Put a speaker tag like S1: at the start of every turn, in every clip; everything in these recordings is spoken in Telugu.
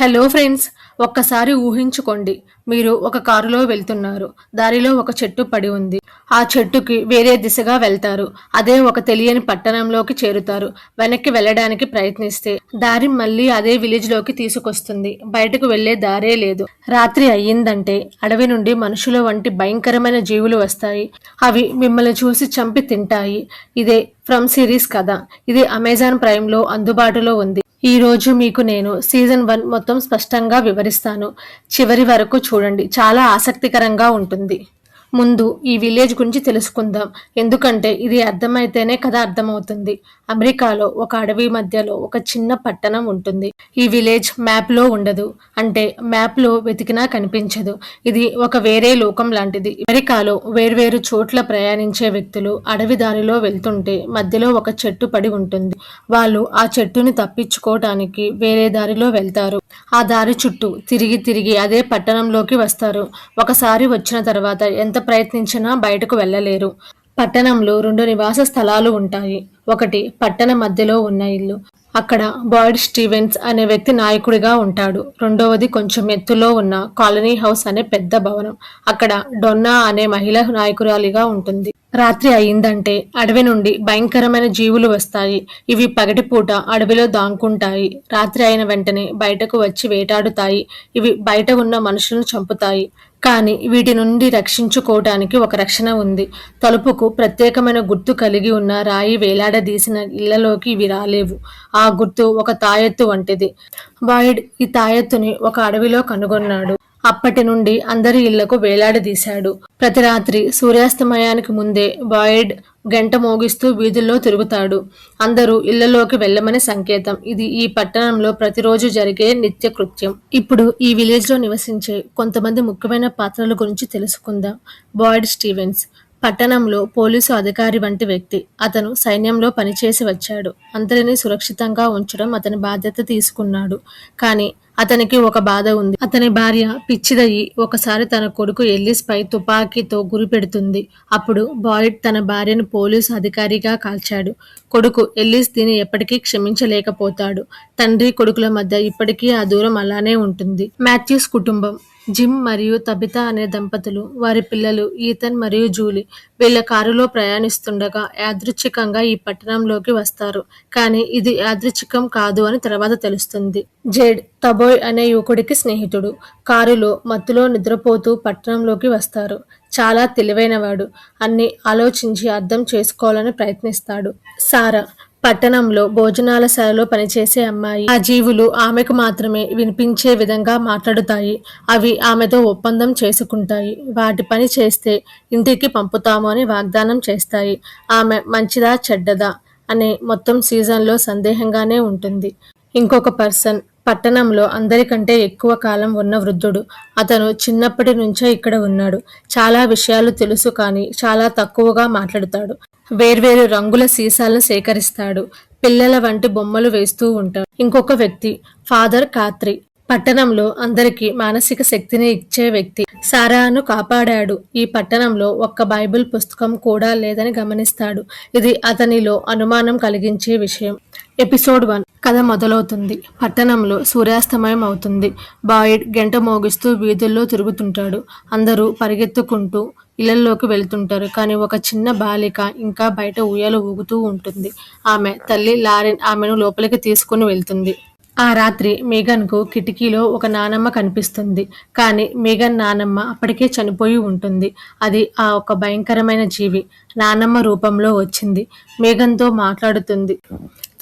S1: హలో ఫ్రెండ్స్, ఒక్కసారి ఊహించుకోండి. మీరు ఒక కారులో వెళ్తున్నారు. దారిలో ఒక చెట్టు పడి ఉంది. ఆ చెట్టుకి వేరే దిశగా వెళ్తారు. అదే ఒక తెలియని పట్టణంలోకి చేరుతారు. వెనక్కి వెళ్ళడానికి ప్రయత్నిస్తే దారి మళ్ళీ అదే విలేజ్ లోకి తీసుకొస్తుంది. బయటకు వెళ్లే దారే లేదు. రాత్రి అయ్యిందంటే అడవి నుండి మనుషుల వంటి భయంకరమైన జీవులు వస్తాయి. అవి మిమ్మల్ని చూసి చంపి తింటాయి. ఇదే ఫ్రమ్ సిరీస్ కథ. ఇది అమెజాన్ ప్రైమ్ లో అందుబాటులో ఉంది. ఈ రోజు మీకు నేను సీజన్ 1 మొత్తం స్పష్టంగా వివరిస్తాను. చివరి వరకు చూడండి, చాలా ఆసక్తికరంగా ఉంటుంది. ముందు ఈ విలేజ్ గురించి తెలుసుకుందాం, ఎందుకంటే ఇది అర్థమైతేనే కథ అర్థమవుతుంది. అమెరికాలో ఒక అడవి మధ్యలో ఒక చిన్న పట్టణం ఉంటుంది. ఈ విలేజ్ మ్యాప్ లో ఉండదు, అంటే మ్యాప్ లో వెతికినా కనిపించదు. ఇది ఒక వేరే లోకం లాంటిది. అమెరికాలో వేర్వేరు చోట్ల ప్రయాణించే వ్యక్తులు అడవి దారిలో వెళ్తుంటే మధ్యలో ఒక చెట్టు పడి ఉంటుంది. వాళ్ళు ఆ చెట్టుని తప్పించుకోవటానికి వేరే దారిలో వెళ్తారు. ఆ దారి చుట్టూ తిరిగి తిరిగి అదే పట్టణంలోకి వస్తారు. ఒకసారి వచ్చిన తర్వాత ఎంత ప్రయత్నించినా బయటకు వెళ్ళలేరు. పట్టణంలో 2 నివాస స్థలాలు ఉంటాయి. ఒకటి పట్టణ మధ్యలో ఉన్న ఇల్లు. అక్కడ బాయిడ్ స్టీవెన్స్ అనే వ్యక్తి నాయకుడిగా ఉంటాడు. రెండవది కొంచెం ఎత్తులో ఉన్న కాలనీ హౌస్ అనే పెద్ద భవనం. అక్కడ డొన్నా అనే మహిళ నాయకురాలిగా ఉంటుంది. రాత్రి అయిందంటే అడవి నుండి భయంకరమైన జీవులు వస్తాయి. ఇవి పగటిపూట అడవిలో దాక్కుంటాయి. రాత్రి అయిన వెంటనే బయటకు వచ్చి వేటాడుతాయి. ఇవి బయట ఉన్న మనుషులను చంపుతాయి. కానీ వీటి నుండి రక్షించుకోవటానికి ఒక రక్షణ ఉంది. తలుపుకు ప్రత్యేకమైన గుర్తు కలిగి ఉన్న రాయి వేలాడదీసిన ఇళ్లలోకి ఇవి రాలేవు. ఆ గుర్తు ఒక తాయెత్తు వంటిది. బాయిడ్ ఈ తాయెత్తుని ఒక అడవిలో కనుగొన్నాడు. అప్పటి నుండి అందరి ఇళ్లకు వేలాడదీశాడు. ప్రతి రాత్రి సూర్యాస్తమయానికి ముందే బాయిడ్ గంట మోగిస్తూ వీధుల్లో తిరుగుతాడు. అందరూ ఇళ్లలోకి వెళ్ళమని సంకేతం. ఇది ఈ పట్టణంలో ప్రతిరోజు జరిగే నిత్య కృత్యం. ఇప్పుడు ఈ విలేజ్ లో నివసించే కొంతమంది ముఖ్యమైన పాత్రల గురించి తెలుసుకుందాం. బాయిడ్ స్టీవెన్స్ పట్టణంలో పోలీసు అధికారి వంటి వ్యక్తి. అతను సైన్యంలో పనిచేసి వచ్చాడు. అందరినీ సురక్షితంగా ఉంచడం అతని బాధ్యత తీసుకున్నాడు. కానీ అతనికి ఒక బాధ ఉంది. అతని భార్య పిచ్చిదయ్యి ఒకసారి తన కొడుకు ఎల్లిస్ పై తుపాకీతో గురిపెడుతుంది. అప్పుడు బాయిడ్ తన భార్యను పోలీసు అధికారిగా కాల్చాడు. కొడుకు ఎల్లిస్ దీన్ని ఎప్పటికీ క్షమించలేకపోతాడు. తండ్రి కొడుకుల మధ్య ఇప్పటికీ ఆ దూరం అలానే ఉంటుంది. మాథ్యూస్ కుటుంబం. జిమ్ మరియు తబితా అనే దంపతులు, వారి పిల్లలు ఈథన్ మరియు జూలీ వీళ్ళ కారులో ప్రయాణిస్తుండగా యాదృచ్ఛికంగా ఈ పట్టణంలోకి వస్తారు. కానీ ఇది యాదృచ్ఛికం కాదు అని తర్వాత తెలుస్తుంది. జేడ్ తబోయ్ అనే యువకుడికి స్నేహితుడు. కారులో మత్తులో నిద్రపోతూ పట్టణంలోకి వస్తారు. చాలా తెలివైనవాడు. అన్ని ఆలోచించి అర్థం చేసుకోవాలని ప్రయత్నిస్తాడు. సారా పట్టణంలో భోజనాలశాలలో పనిచేసే అమ్మాయి. ఆ జీవులు ఆమెకు మాత్రమే వినిపించే విధంగా మాట్లాడుతాయి. అవి ఆమెతో ఒప్పందం చేసుకుంటాయి. వాటి పని చేస్తే ఇంటికి పంపుతాము అని వాగ్దానం చేస్తాయి. ఆమె మంచిదా చెడ్డదా అనే మొత్తం సీజన్లో సందేహంగానే ఉంటుంది. ఇంకొక పర్సన్ పట్టణంలో అందరికంటే ఎక్కువ కాలం ఉన్న వృద్ధుడు. అతను చిన్నప్పటి నుంచే ఇక్కడ ఉన్నాడు. చాలా విషయాలు తెలుసు, కానీ చాలా తక్కువగా మాట్లాడుతాడు. వేర్వేరు రంగుల సీసాలను సేకరిస్తాడు. పిల్లల వంటి బొమ్మలు వేస్తూ ఉంటాడు. ఇంకొక వ్యక్తి ఫాదర్ కాత్రి. పట్టణంలో అందరికీ మానసిక శక్తిని ఇచ్చే వ్యక్తి. సారాను కాపాడాడు. ఈ పట్టణంలో ఒక్క బైబిల్ పుస్తకం కూడా లేదని గమనిస్తాడు. ఇది అతనిలో అనుమానం కలిగించే విషయం. ఎపిసోడ్ 1 కథ మొదలవుతుంది. పట్టణంలో సూర్యాస్తమయం అవుతుంది. బాయిడ్ గంట మోగిస్తూ వీధుల్లో తిరుగుతుంటాడు. అందరూ పరిగెత్తుకుంటూ ఇళ్లలోకి వెళ్తుంటారు. కానీ ఒక చిన్న బాలిక ఇంకా బయట ఉయ్యాల ఊగుతూ ఉంటుంది. ఆమె తల్లి లారెన్ ఆమెను లోపలికి తీసుకుని వెళ్తుంది. ఆ రాత్రి మేఘన్ కు కిటికీలో ఒక నానమ్మ కనిపిస్తుంది. కానీ మేఘన్ నానమ్మ అప్పటికే చనిపోయి ఉంటుంది. అది ఆ ఒక భయంకరమైన జీవి నానమ్మ రూపంలో వచ్చింది. మేఘన్తో మాట్లాడుతుంది.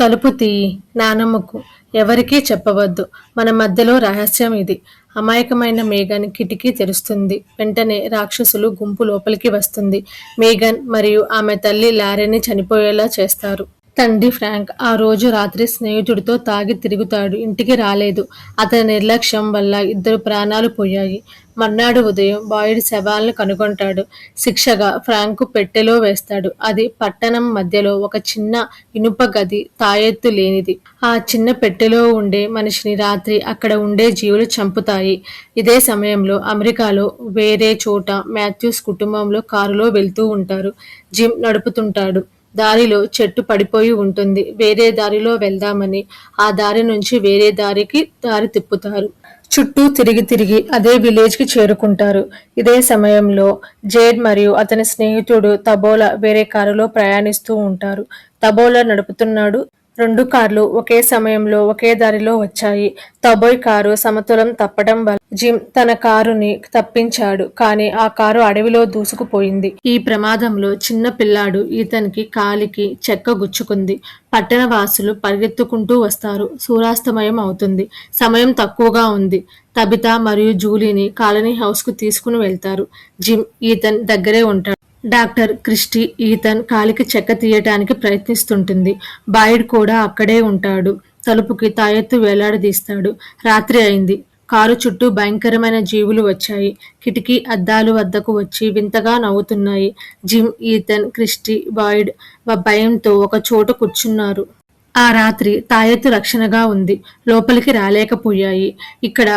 S1: తలుపు తీయి, నానమ్మకు ఎవరికీ చెప్పవద్దు. మన మధ్యలో రహస్యం ఇది. అమాయకమైన మేఘన్ కిటికీ తెరుస్తుంది. వెంటనే రాక్షసులు గుంపు లోపలికి వస్తుంది. మేఘన్ మరియు ఆమె తల్లి లారెన్ని చనిపోయేలా చేస్తారు. తండ్రి ఫ్రాంక్ ఆ రోజు రాత్రి స్నేహితుడితో తాగి తిరుగుతాడు. ఇంటికి రాలేదు. అతని నిర్లక్ష్యం వల్ల 2 ప్రాణాలు పోయాయి. మర్నాడు ఉదయం బాయిడ్ శవాలను కనుగొంటాడు. శిక్షగా ఫ్రాంక్ పెట్టెలో వేస్తాడు. అది పట్టణం మధ్యలో ఒక చిన్న ఇనుప గది, తాయెత్తు లేనిది. ఆ చిన్న పెట్టెలో ఉండే మనిషిని రాత్రి అక్కడ ఉండే జీవులు చంపుతాయి. ఇదే సమయంలో అమెరికాలో వేరే చోట మాథ్యూస్ కుటుంబంలో కారులో వెళ్తూ ఉంటారు. జిమ్ నడుపుతుంటాడు. దారిలో చెట్టు పడిపోయి ఉంటుంది. వేరే దారిలో వెళ్దామని ఆ దారి నుంచి వేరే దారికి దారి తిప్పుతారు. చుట్టూ తిరిగి తిరిగి అదే విలేజ్ కి చేరుకుంటారు. ఇదే సమయంలో జేడ్ మరియు అతని స్నేహితుడు తబోలా వేరే కారులో ప్రయాణిస్తూ ఉంటారు. తబోలా నడుపుతున్నాడు. రెండు కార్లు ఒకే సమయంలో ఒకే దారిలో వచ్చాయి. తబోయ్ కారు సమతులం తప్పడం వల్ల జిమ్ తన కారుని తప్పించాడు. కానీ ఆ కారు అడవిలో దూసుకుపోయింది. ఈ ప్రమాదంలో చిన్న పిల్లాడు ఈతన్కి కాలికి చెక్క గుచ్చుకుంది. పట్టణ వాసులు పరిగెత్తుకుంటూ వస్తారు. సూర్యాస్తమయం అవుతుంది. సమయం తక్కువగా ఉంది. తబితా మరియు జూలీని కాలనీ హౌస్ కు తీసుకుని వెళ్తారు. జిమ్ ఈతన్ దగ్గరే ఉంటాడు. డాక్టర్ క్రిస్టీ ఈతన్ కాలికి చెక్క తీయటానికి ప్రయత్నిస్తుంటుంది. బాయిడ్ కూడా అక్కడే ఉంటాడు. తలుపుకి తాయెత్తు వేలాడదీస్తాడు. రాత్రి అయింది. కారు చుట్టూ భయంకరమైన జీవులు వచ్చాయి. కిటికీ అద్దాలు వద్దకు వచ్చి వింతగా నవ్వుతున్నాయి. జిమ్, ఈతన్, క్రిస్టీ, బాయిడ్ భయంతో ఒక చోట కూర్చున్నారు. ఆ రాత్రి తాయెత్తు రక్షణగా ఉంది. లోపలికి రాలేకపోయాయి. ఇక్కడ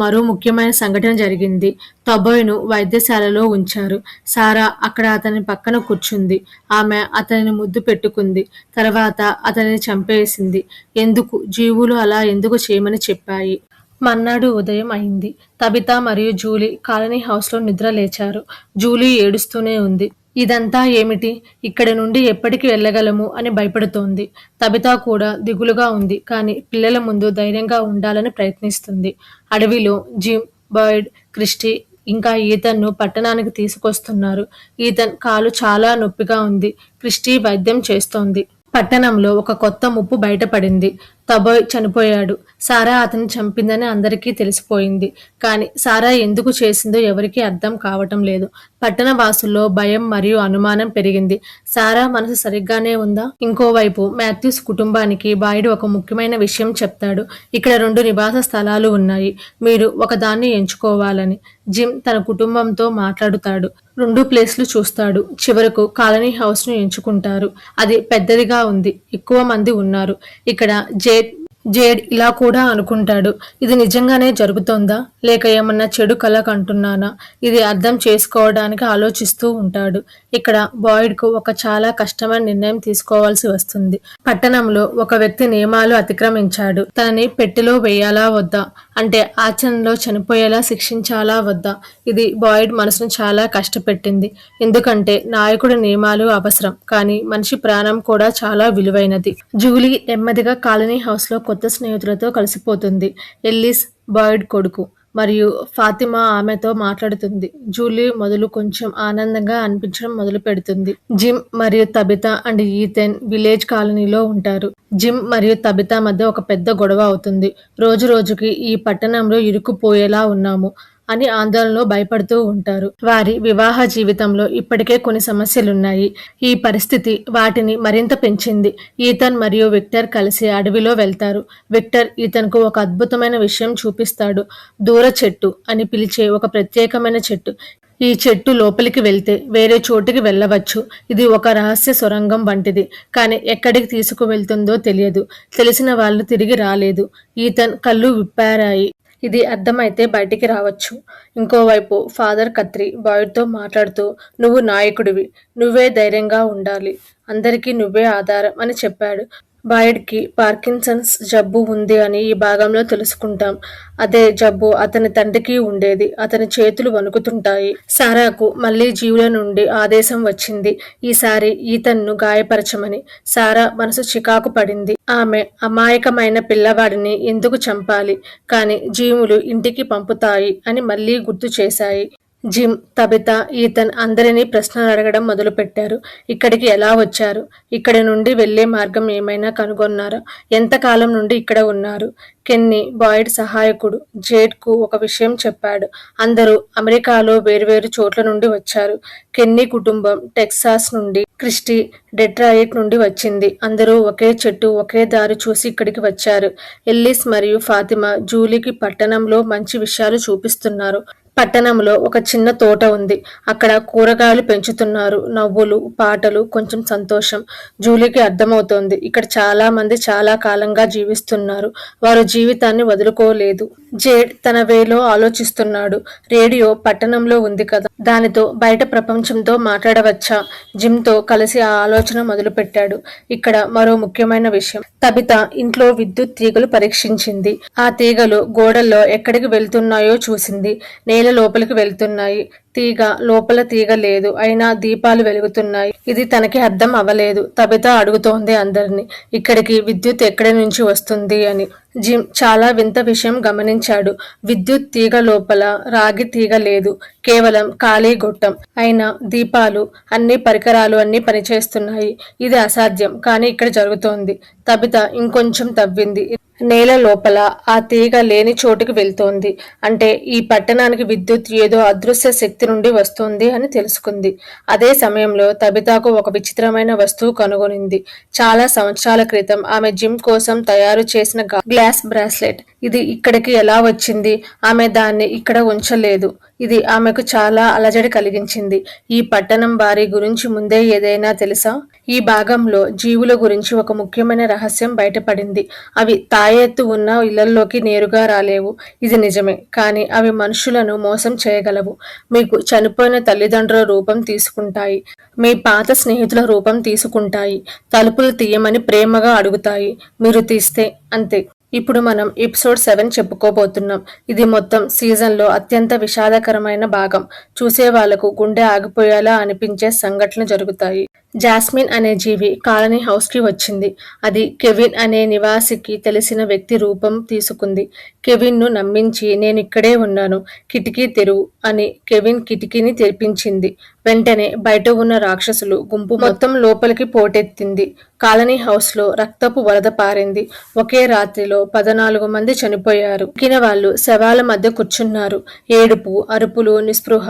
S1: మరో ముఖ్యమైన సంఘటన జరిగింది. తబోయ్ను వైద్యశాలలో ఉంచారు. సారా అక్కడ అతని పక్కన కూర్చుంది. ఆమె అతనిని ముద్దు పెట్టుకుంది. తర్వాత అతనిని చంపేసింది. ఎందుకు? జీవులు అలా ఎందుకు చేయమని చెప్పాయి? మర్నాడు ఉదయం అయింది. తబితా మరియు జూలీ కాలనీ హౌస్లో నిద్ర లేచారు. జూలీ ఏడుస్తూనే ఉంది. ఇదంతా ఏమిటి? ఇక్కడి నుండి ఎప్పటికి వెళ్ళగలము అని భయపడుతోంది. తబితా కూడా దిగులుగా ఉంది. కానీ పిల్లల ముందు ధైర్యంగా ఉండాలని ప్రయత్నిస్తుంది. అడవిలో జిమ్, బాయిడ్, క్రిస్టీ ఇంకా ఈతన్ను పట్టణానికి తీసుకొస్తున్నారు. ఈతన్ కాలు చాలా నొప్పిగా ఉంది. క్రిస్టీ వైద్యం చేస్తోంది. పట్టణంలో ఒక కొత్త ముప్పు బయటపడింది. తబోయ్ చనిపోయాడు. సారా అతన్ని చంపిందని అందరికీ తెలిసిపోయింది. కానీ సారా ఎందుకు చేసిందో ఎవరికీ అర్థం కావటం లేదు. పట్టణ వాసుల్లో భయం మరియు అనుమానం పెరిగింది. సారా మనసు సరిగ్గానే ఉందా? ఇంకోవైపు మాథ్యూస్ కుటుంబానికి బాయిడ్ ఒక ముఖ్యమైన విషయం చెప్తాడు. ఇక్కడ 2 నివాస స్థలాలు ఉన్నాయి. మీరు ఒకదాన్ని ఎంచుకోవాలని. జిమ్ తన కుటుంబంతో మాట్లాడుతాడు. 2 ప్లేస్లు చూస్తాడు. చివరకు కాలనీ హౌస్ ను ఎంచుకుంటారు. అది పెద్దదిగా ఉంది. ఎక్కువ మంది ఉన్నారు. ఇక్కడ జేడ్ ఇలా కూడా అనుకుంటాడు. ఇది నిజంగానే జరుగుతోందా? లేక ఏమన్నా చెడు కల కంటున్నానా? ఇది అర్థం చేసుకోవడానికి ఆలోచిస్తూ ఉంటాడు. ఇక్కడ బాయిడ్ కు ఒక చాలా కష్టమైన నిర్ణయం తీసుకోవాల్సి వస్తుంది. పట్టణంలో ఒక వ్యక్తి నియమాలు అతిక్రమించాడు. తనని పెట్టెలో వేయాలా వద్దా? అంటే ఆచరణలో చనిపోయేలా శిక్షించాలా వద్దా? ఇది బాయిడ్ మనసును చాలా కష్టపెట్టింది. ఎందుకంటే నాయకుడి నియమాలు అవసరం. కానీ మనిషి ప్రాణం కూడా చాలా విలువైనది. జూలీ నెమ్మదిగా కాలనీ హౌస్ లో కొత్త స్నేహితులతో కలిసిపోతుంది. ఎల్లిస్ బాయిడ్ కొడుకు మరియు ఫాతిమా ఆమెతో మాట్లాడుతుంది. జూలీ మొదలు కొంచెం ఆనందంగా అనిపించడం మొదలు పెడుతుంది. జిమ్ మరియు తబితా అండ్ ఈథెన్ విలేజ్ కాలనీలో ఉంటారు. జిమ్ మరియు తబితా మధ్య ఒక పెద్ద గొడవ అవుతుంది. రోజు రోజుకి ఈ పట్టణంలో ఇరుక్కుపోయేలా ఉన్నాము అని ఆందోళనలో భయపడుతూ ఉంటారు. వారి వివాహ జీవితంలో ఇప్పటికే కొన్ని సమస్యలున్నాయి. ఈ పరిస్థితి వాటిని మరింత పెంచింది. ఈథన్ మరియు విక్టర్ కలిసి అడవిలో వెళ్తారు. విక్టర్ ఈథన్కు ఒక అద్భుతమైన విషయం చూపిస్తాడు. దూర చెట్టు అని పిలిచే ఒక ప్రత్యేకమైన చెట్టు. ఈ చెట్టు లోపలికి వెళ్తే వేరే చోటుకి వెళ్ళవచ్చు. ఇది ఒక రహస్య సొరంగం వంటిది. కానీ ఎక్కడికి తీసుకువెళ్తుందో తెలియదు. తెలిసిన వాళ్ళు తిరిగి రాలేదు. ఈథన్ కళ్ళు విప్పారాయి. ఇది అర్థమైతే బయటికి రావచ్చు. ఇంకోవైపు ఫాదర్ కత్రి బాయిడ్తో మాట్లాడుతూ, నువ్వు నాయకుడివి, నువ్వే ధైర్యంగా ఉండాలి, అందరికీ నువ్వే ఆధారం అని చెప్పాడు. బాయిడ్కి పార్కిన్సన్స్ జబ్బు ఉంది అని ఈ భాగంలో తెలుసుకుంటాం. అదే జబ్బు అతని తండ్రికి ఉండేది. అతని చేతులు వణుకుతుంటాయి. సారాకు మళ్లీ జీవుల నుండి ఆదేశం వచ్చింది. ఈసారి ఈతన్ను గాయపరచమని. సారా మనసు చికాకు పడింది. ఆమె అమాయకమైన పిల్లవాడిని ఎందుకు చంపాలి? కానీ జీవులు ఇంటికి పంపుతాయి అని మళ్లీ గుర్తు చేశాయి. జిమ్, తబితా, ఈథన్ అందరినీ ప్రశ్నలు అడగడం మొదలుపెట్టారు. ఇక్కడికి ఎలా వచ్చారు? ఇక్కడి నుండి వెళ్లే మార్గం ఏమైనా కనుగొన్నారా? ఎంతకాలం నుండి ఇక్కడ ఉన్నారు? కెన్నీ, బాయిడ్ సహాయకుడు, జేడ్ కు ఒక విషయం చెప్పాడు. అందరూ అమెరికాలో వేర్వేరు చోట్ల నుండి వచ్చారు. కెన్నీ కుటుంబం టెక్సాస్ నుండి, క్రిస్టీ డెట్రాయిట్ నుండి వచ్చింది. అందరూ ఒకే చెట్టు, ఒకే దారి చూసి ఇక్కడికి వచ్చారు. ఎల్లిస్ మరియు ఫాతిమా జూలీకి పట్టణంలో మంచి విషయాలు చూపిస్తున్నారు. పట్టణంలో ఒక చిన్న తోట ఉంది. అక్కడ కూరగాయలు పెంచుతున్నారు. నవ్వులు, పాటలు, కొంచెం సంతోషం. జూలీకి అర్థమవుతోంది. ఇక్కడ చాలా మంది చాలా కాలంగా జీవిస్తున్నారు. వారు జీవితాన్ని వదులుకోలేదు. జేడ్ తన వేలో ఆలోచిస్తున్నాడు. రేడియో పట్టణంలో ఉంది కదా, దానితో బయట ప్రపంచంతో మాట్లాడవచ్చా? జిమ్తో కలిసి ఆ ఆలోచన మొదలుపెట్టాడు. ఇక్కడ మరో ముఖ్యమైన విషయం. తబిత ఇంట్లో విద్యుత్ తీగలు పరీక్షించింది. ఆ తీగలు గోడల్లో ఎక్కడికి వెళ్తున్నాయో చూసింది. నేల లోపలికి వెళ్తున్నాయి. తీగ లోపల తీగ లేదు, అయినా దీపాలు వెలుగుతున్నాయి. ఇది తనకి అర్థం అవ్వలేదు. తబిత అడుగుతోంది అందరినీ, ఇక్కడికి విద్యుత్ ఎక్కడి నుంచి వస్తుంది అని. జిమ్ చాలా వింత విషయం గమనించాడు. విద్యుత్ తీగ లోపల రాగి తీగ లేదు, కేవలం ఖాళీ గొట్టం. అయినా దీపాలు, అన్ని పరికరాలు అన్ని పనిచేస్తున్నాయి. ఇది అసాధ్యం, కానీ ఇక్కడ జరుగుతోంది. తబిత ఇంకొంచెం తవ్వింది. నేల లోపల ఆ తీగ లేని చోటుకి వెళ్తోంది. అంటే ఈ పట్టణానికి విద్యుత్ ఏదో అదృశ్య శక్తి నుండి వస్తోంది అని తెలుసుకుంది. అదే సమయంలో తబితాకు ఒక విచిత్రమైన వస్తువు కనుగొనింది. చాలా సంవత్సరాల క్రితం ఆమె జిమ్ కోసం తయారు చేసిన గ్లాస్ బ్రాస్లెట్. ఇది ఇక్కడికి ఎలా వచ్చింది? ఆమె దాన్ని ఇక్కడ ఉంచలేదు. ఇది ఆమెకు చాలా అలజడి కలిగించింది. ఈ పట్టణం వారి గురించి ముందే ఏదైనా తెలుసా? ఈ భాగంలో జీవుల గురించి ఒక ముఖ్యమైన రహస్యం బయటపడింది. అవి తాయెత్తు ఉన్న ఇళ్లలోకి నేరుగా రాలేవు. ఇది నిజమే, కానీ అవి మనుషులను మోసం చేయగలవు. మీకు చనిపోయిన తల్లిదండ్రుల రూపం తీసుకుంటాయి. మీ పాత స్నేహితుల రూపం తీసుకుంటాయి. తలుపులు తీయమని ప్రేమగా అడుగుతాయి. మీరు తీస్తే అంతే. ఇప్పుడు మనం ఎపిసోడ్ 7 చెప్పుకోబోతున్నాం. ఇది మొత్తం సీజన్లో అత్యంత విషాదకరమైన భాగం. చూసే వాళ్లకు గుండె ఆగిపోయేలా అనిపించే సంఘటనలు జరుగుతాయి. జాస్మిన్ అనే జీవి కాలనీ హౌస్ కి వచ్చింది. అది కెవిన్ అనే నివాసికి తెలిసిన వ్యక్తి రూపం తీసుకుంది. కెవిన్ ను నమ్మించి, నేను ఇక్కడే ఉన్నాను, కిటికీ తెరువు అని కెవిన్ కిటికీని తెరిపించింది. వెంటనే బయట ఉన్న రాక్షసులు గుంపు మొత్తం లోపలికి పోటెత్తింది. కాలనీ హౌస్ లో రక్తపు వరద పారింది. ఒకే రాత్రిలో 14 మంది చనిపోయారు. మిగిలిన వాళ్ళు శవాల మధ్య కూర్చున్నారు. ఏడుపు, అరుపులు, నిస్పృహ.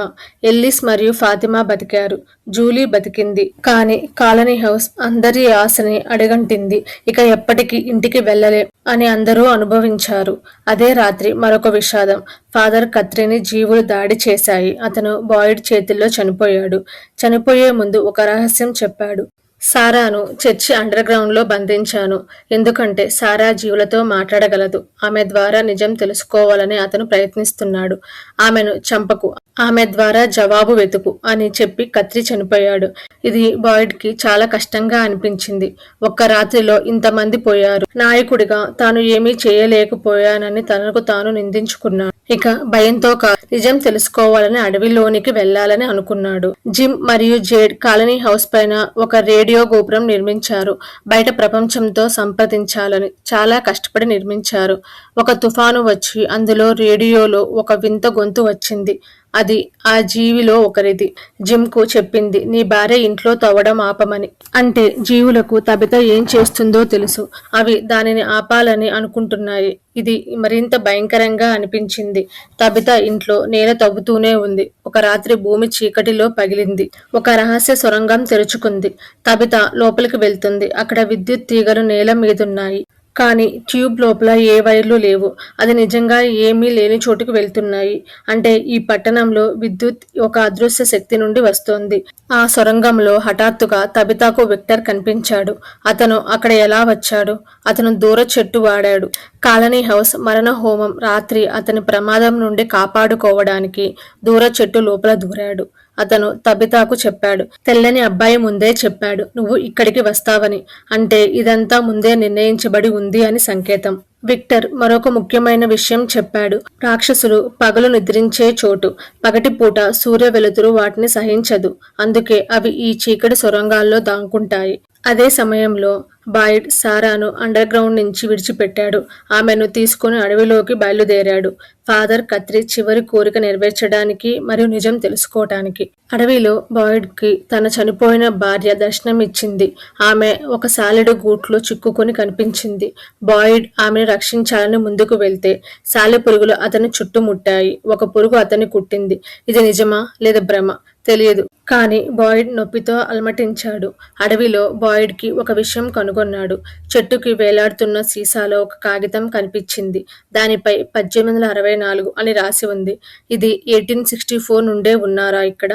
S1: ఎల్లిస్ మరియు ఫాతిమా బతికారు. జూలీ బతికింది. కానీ కాలనీ హౌస్ అందరి ఆశని అడగంటింది. ఇక ఎప్పటికీ ఇంటికి వెళ్ళలేం అని అందరూ అనుభవించారు. అదే రాత్రి మరొక విషాదం. ఫాదర్ కత్రిని జీవులు దాడి చేశాయి. అతను బాయిడ్ చేతుల్లో చనిపోయాడు. చనిపోయే ముందు ఒక రహస్యం చెప్పాడు. సారాను చర్చి అండర్ గ్రౌండ్ లో బంధించాను. ఎందుకంటే సారా జీవులతో మాట్లాడగలదు. ఆమె ద్వారా నిజం తెలుసుకోవాలని అతను ప్రయత్నిస్తున్నాడు. ఆమెను చంపకు, ఆమె ద్వారా జవాబు వెతుకు అని చెప్పి కత్రి చనిపోయాడు. ఇది బాయిడ్ కి చాలా కష్టంగా అనిపించింది. ఒక్క రాత్రిలో ఇంతమంది పోయారు. నాయకుడిగా తాను ఏమీ చేయలేకపోయానని తనకు తాను నిందించుకున్నాడు. ఇక భయంతో నిజం తెలుసుకోవాలని అడవిలోనికి వెళ్లాలని అనుకున్నాడు. జిమ్ మరియు జేడ్ కాలనీ హౌస్ పైన ఒక రేడియో గోపురం నిర్మించారు. బయట ప్రపంచంతో సంప్రదించాలని చాలా కష్టపడి నిర్మించారు. ఒక తుఫాను వచ్చి అందులో రేడియోలో ఒక వింత గొంతు వచ్చింది. అది ఆ జీవిలో ఒకరిది. జిమ్ కు చెప్పింది, నీ భార్య ఇంట్లో తవ్వడం ఆపమని. అంటే జీవులకు తబిత ఏం చేస్తుందో తెలుసు. అవి దానిని ఆపాలని అనుకుంటున్నాయి. ఇది మరింత భయంకరంగా అనిపించింది. తబిత ఇంట్లో నేల తవ్వుతూనే ఉంది. ఒక రాత్రి భూమి చీకటిలో పగిలింది. ఒక రహస్య సొరంగం తెరుచుకుంది. తబిత లోపలికి వెళ్తుంది. అక్కడ విద్యుత్ తీగలు నేల మీదున్నాయి. కానీ ట్యూబ్ లోపల ఏ వైర్లు లేవు. అది నిజంగా ఏమీ లేని చోటుకు వెళ్తున్నాయి. అంటే ఈ పట్టణంలో విద్యుత్ ఒక అదృశ్య శక్తి నుండి వస్తోంది. ఆ సొరంగంలో హఠాత్తుగా తబితాకు విక్టర్ కనిపించాడు. అతను అక్కడ ఎలా వచ్చాడు? అతను దూర చెట్టు వాడాడు. కాలనీ హౌస్ మరణ హోమం రాత్రి అతని ప్రమాదం నుండి కాపాడుకోవడానికి దూర చెట్టు లోపల దూరాడు. అతను తబితాకు చెప్పాడు. తెల్లని అబ్బాయి ముందే చెప్పాడు, నువ్వు ఇక్కడికి వస్తావని. అంటే ఇదంతా ముందే నిర్ణయించబడి ఉంది అని సంకేతం. విక్టర్ మరొక ముఖ్యమైన విషయం చెప్పాడు. రాక్షసులు పగలు నిద్రించే చోటు. పగటిపూట సూర్య వెలుతురు వాటిని సహించదు. అందుకే అవి ఈ చీకటి సొరంగాల్లో దాక్కుంటాయి. అదే సమయంలో బాయిడ్ సారాను అండర్ గ్రౌండ్ నుంచి విడిచిపెట్టాడు. ఆమెను తీసుకుని అడవిలోకి బయలుదేరాడు. ఫాదర్ కత్రి చివరి కోరిక నెరవేర్చడానికి మరియు నిజం తెలుసుకోవటానికి. అడవిలో బాయిడ్ కి తన చనిపోయిన భార్య దర్శనమిచ్చింది. ఆమె ఒక సాలెడు గూట్లో చిక్కుకొని కనిపించింది. బాయిడ్ ఆమెను రక్షించాలని ముందుకు వెళ్తే సాలెపురుగులు అతని చుట్టుముట్టాయి. ఒక పురుగు అతన్ని కుట్టింది. ఇది నిజమా లేదా భ్రమ తెలియదు. కానీ బాయిడ్ నొప్పితో అలమటించాడు. అడవిలో బాయిడ్ కి ఒక విషయం కనుగొన్నాడు. చెట్టుకి వేలాడుతున్న సీసాలో ఒక కాగితం కనిపించింది. దానిపై 1864 అని రాసి ఉంది. ఇది 1864 నుండే ఉన్నారా ఇక్కడ?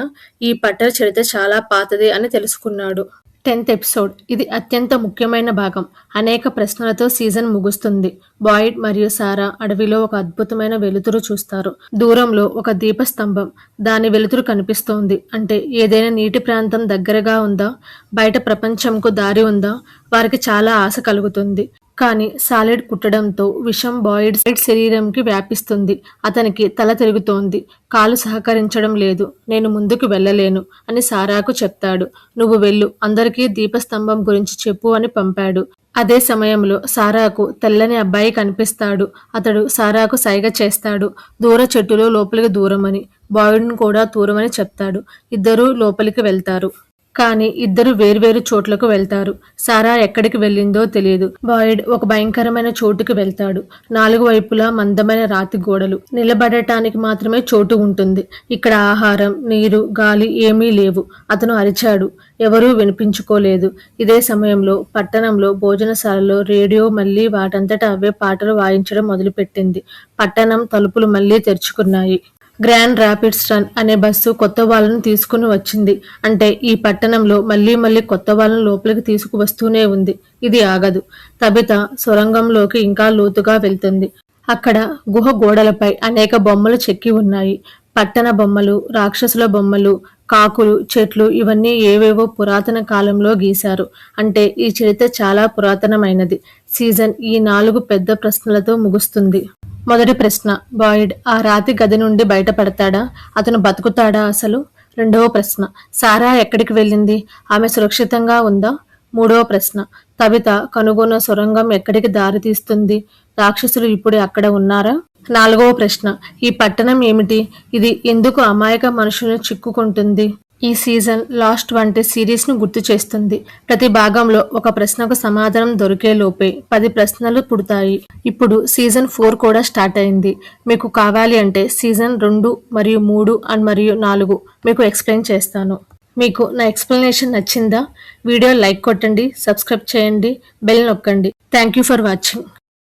S1: ఈ పట్టణ చరిత్ర చాలా పాతది అని తెలుసుకున్నాడు. 10th episode. ఇది అత్యంత ముఖ్యమైన భాగం. అనేక ప్రశ్నలతో సీజన్ ముగుస్తుంది. బాయిడ్ మరియు సారా అడవిలో ఒక అద్భుతమైన వెలుతురు చూస్తారు. దూరంలో ఒక దీపస్తంభం. దాని వెలుతురు కనిపిస్తోంది. అంటే ఏదైనా నీటి ప్రాంతం దగ్గరగా ఉందా? బయట ప్రపంచంకు దారి ఉందా? వారికి చాలా ఆశ కలుగుతుంది. కానీ సాలిడ్ కుట్టడంతో విషం బాయిడ్ శరీరంకి వ్యాపిస్తుంది. అతనికి తల తిరుగుతోంది. కాలు సహకరించడం లేదు. నేను ముందుకు వెళ్ళలేను అని సారాకు చెప్తాడు. నువ్వు వెళ్ళు, అందరికీ దీపస్తంభం గురించి చెప్పు అని పంపాడు. అదే సమయంలో సారాకు తెల్లని అబ్బాయి కనిపిస్తాడు. అతడు సారాకు సైగ చేస్తాడు. దూర చెట్టులో లోపలికి దూరమని, బాయిడ్ను కూడా దూరమని చెప్తాడు. ఇద్దరూ లోపలికి వెళ్తారు. కానీ ఇద్దరు వేర్వేరు చోట్లకు వెళ్తారు. సారా ఎక్కడికి వెళ్ళిందో తెలియదు. బాయిడ్ ఒక భయంకరమైన చోటుకి వెళ్తాడు. 4 వైపులా మందమైన రాతి గోడలు. నిలబడటానికి మాత్రమే చోటు ఉంటుంది. ఇక్కడ ఆహారం, నీరు, గాలి ఏమీ లేవు. అతను అరిచాడు. ఎవరూ వినిపించుకోలేదు. ఇదే సమయంలో పట్టణంలో భోజనశాలలో రేడియో మళ్లీ వాటంతట అవే పాటలు వాయించడం మొదలుపెట్టింది. పట్టణం తలుపులు మళ్లీ తెరుచుకున్నాయి. గ్రాండ్ రాపిడ్స్ రన్ అనే బస్సు కొత్త వాళ్ళను తీసుకుని వచ్చింది. అంటే ఈ పట్టణంలో మళ్లీ కొత్త వాళ్ళను లోపలికి తీసుకువస్తూనే ఉంది. ఇది ఆగదు. తబిత సొరంగంలోకి ఇంకా లోతుగా వెళ్తుంది. అక్కడ గుహ గోడలపై అనేక బొమ్మలు చెక్కి ఉన్నాయి. పట్టణ బొమ్మలు, రాక్షసుల బొమ్మలు, కాకులు, చెట్లు ఇవన్నీ ఏవేవో పురాతన కాలంలో గీశారు. అంటే ఈ చరిత్ర చాలా పురాతనమైనది. సీజన్ ఈ 4 పెద్ద ప్రశ్నలతో ముగుస్తుంది. మొదటి ప్రశ్న, బాయిడ్ ఆ రాతి గది నుండి బయటపడతాడా? అతను బతుకుతాడా అసలు? రెండవ ప్రశ్న, సారా ఎక్కడికి వెళ్ళింది? ఆమె సురక్షితంగా ఉందా? మూడవ ప్రశ్న, తబిత కనుగొన్న సొరంగం ఎక్కడికి దారి తీస్తుంది? రాక్షసులు ఇప్పుడు అక్కడ ఉన్నారా? నాలుగవ ప్రశ్న, ఈ పట్టణం ఏమిటి? ఇది ఎందుకు అమాయక మనుషులను చిక్కుకుంటుంది? ఈ సీజన్ లాస్ట్ వంటి సిరీస్ ను గుర్తు చేస్తుంది. ప్రతి భాగంలో ఒక ప్రశ్నకు సమాధానం దొరికేలోపే 10 ప్రశ్నలు పుడతాయి. ఇప్పుడు సీజన్ 4 కూడా స్టార్ట్ అయింది. మీకు కావాలి అంటే సీజన్ 2 మరియు 3 మరియు 4 మీకు ఎక్స్ప్లెయిన్ చేస్తాను. మీకు నా ఎక్స్ప్లెనేషన్ నచ్చిందా? వీడియో లైక్ కొట్టండి, సబ్స్క్రైబ్ చేయండి, బెల్ నొక్కండి. Thank you for watching.